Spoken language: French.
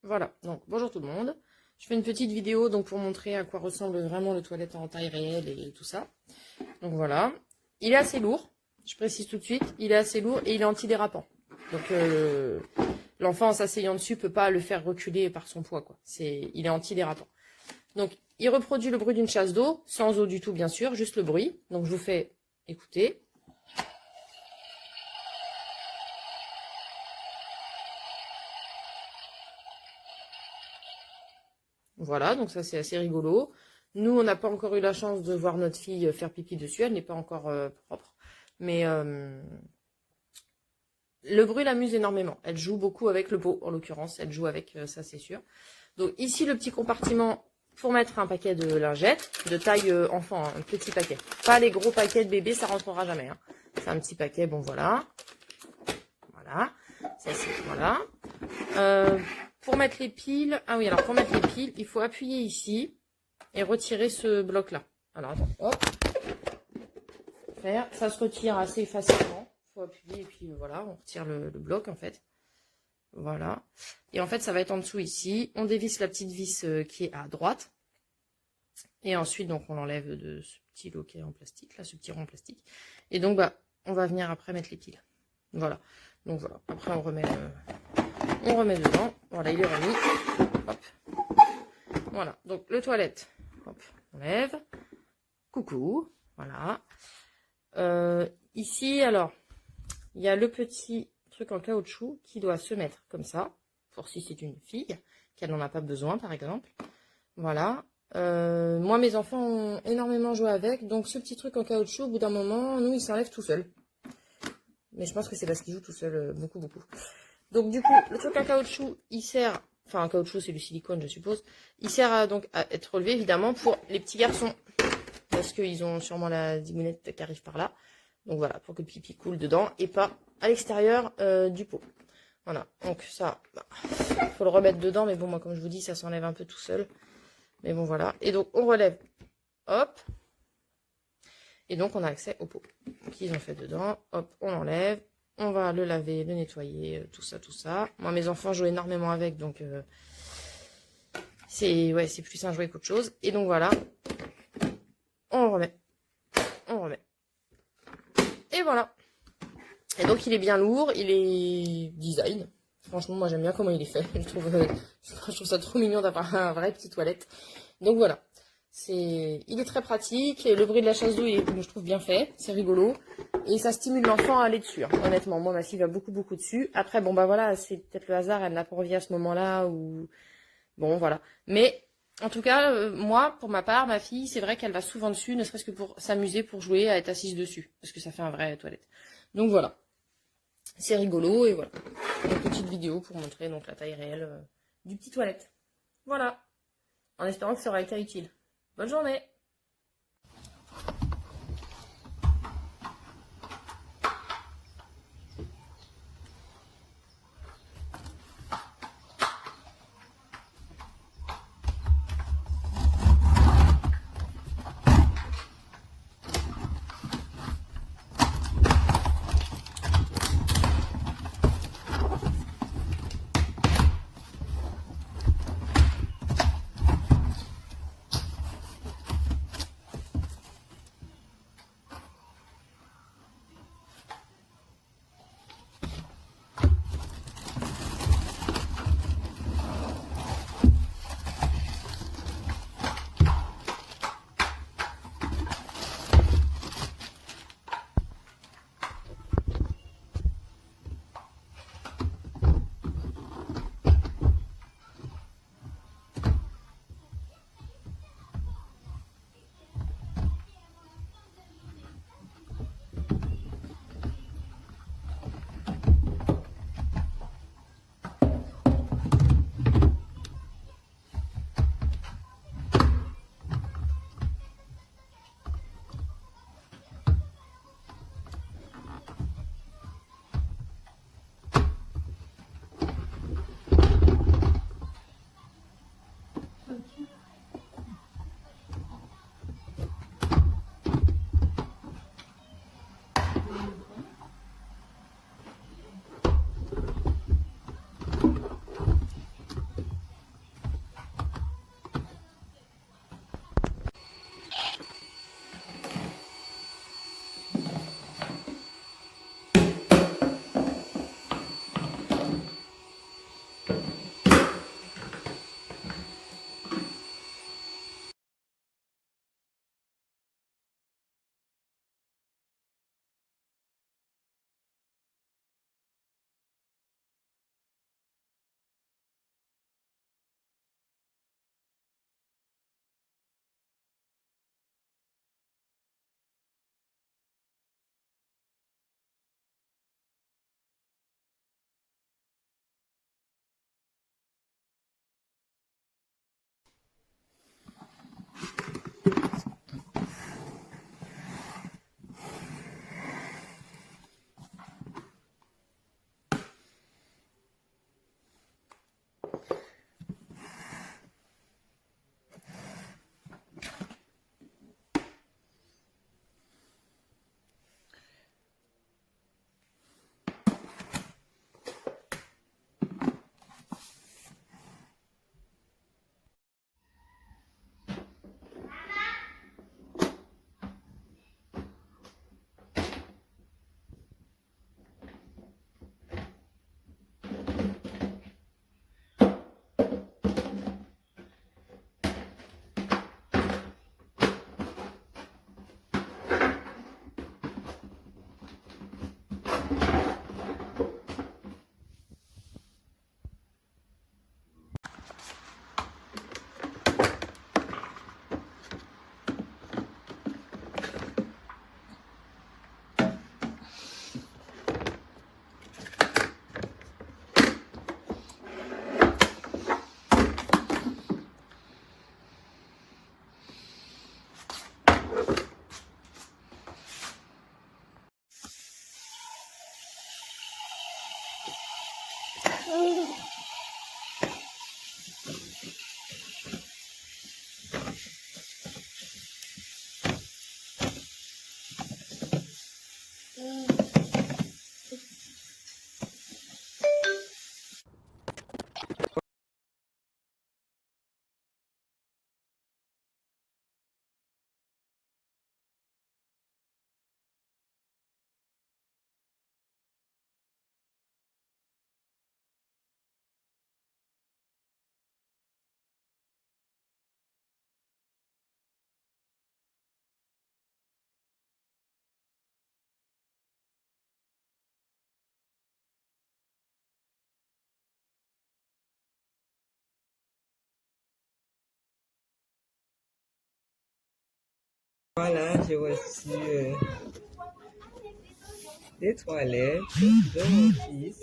Voilà, donc bonjour tout le monde. Je fais une petite vidéo donc pour montrer à quoi ressemble vraiment le toilette en taille réelle et tout ça. Donc voilà, il est assez lourd, je précise tout de suite, il est assez lourd et il est antidérapant. Donc l'enfant en s'asseyant dessus peut pas le faire reculer par son poids, quoi. Il est antidérapant. Donc il reproduit le bruit d'une chasse d'eau, sans eau du tout bien sûr, juste le bruit. Donc je vous fais écouter. Voilà, donc ça c'est assez rigolo. Nous, on n'a pas encore eu la chance de voir notre fille faire pipi dessus, elle n'est pas encore propre. Mais le bruit l'amuse énormément. Elle joue beaucoup avec le pot, en l'occurrence, elle joue avec ça, c'est sûr. Donc ici, le petit compartiment pour mettre un paquet de lingettes, de taille enfant, un petit paquet. Pas les gros paquets de bébé, ça rentrera jamais. Hein. C'est un petit paquet, bon voilà. Voilà, ça c'est, voilà. Pour mettre les piles, ah oui, alors pour mettre les piles, il faut appuyer ici et retirer ce bloc-là. Alors attends, hop. Ça se retire assez facilement. Il faut appuyer et puis voilà, on retire le bloc en fait. Voilà. Et en fait, ça va être en dessous ici. On dévisse la petite vis qui est à droite. Et ensuite, donc, on l'enlève de ce petit loquet en plastique, là, ce petit rond en plastique. Et donc, bah, on va venir après mettre les piles. Voilà. Donc voilà. Après, on remet dedans. Voilà, il est remis. Hop. Voilà. Donc, le toilette. Hop. On lève. Coucou. Voilà. Ici, alors, il y a le petit truc en caoutchouc qui doit se mettre comme ça, pour si c'est une fille, qu'elle n'en a pas besoin, par exemple. Voilà. Moi, mes enfants ont énormément joué avec, donc ce petit truc en caoutchouc, au bout d'un moment, nous, il s'enlève tout seul. Mais je pense que c'est parce qu'il joue tout seul, beaucoup. Donc, du coup, le truc en caoutchouc, il sert... Enfin, en caoutchouc, c'est du silicone, je suppose. Il sert donc à être relevé, évidemment, pour les petits garçons. Parce qu'ils ont sûrement la digounette qui arrive par là. Donc voilà, pour que le pipi coule dedans et pas à l'extérieur du pot. Voilà, donc ça, bah, faut le remettre dedans. Mais bon, moi, comme je vous dis, ça s'enlève un peu tout seul. Mais bon, voilà. Et donc, on relève. Hop. Et donc, on a accès au pot qu'ils ont fait dedans. Hop, on l'enlève. On va le laver, le nettoyer, tout ça. Moi, mes enfants jouent énormément avec, donc c'est plus un jouet qu'autre chose. Et donc, voilà. On remet. Et voilà. Et donc, il est bien lourd, il est design. Franchement, moi, j'aime bien comment il est fait. Je trouve ça trop mignon d'avoir un vrai petit toilette. Donc, voilà. Il est très pratique. Et le bruit de la chasse d'eau, je trouve bien fait. C'est rigolo. Et ça stimule l'enfant à aller dessus. Hein. Honnêtement, moi, ma fille va beaucoup dessus. Après, bon, bah voilà, c'est peut-être le hasard. Elle n'a pas envie à ce moment-là. Ou bon, voilà. Mais... En tout cas, moi, pour ma part, ma fille, c'est vrai qu'elle va souvent dessus, ne serait-ce que pour s'amuser, pour jouer, à être assise dessus. Parce que ça fait un vrai toilette. Donc voilà. C'est rigolo et voilà. Une petite vidéo pour montrer donc la taille réelle du petit toilette. Voilà. En espérant que ça aura été utile. Bonne journée! Voilà, j'ai reçu des toilettes de mon fils.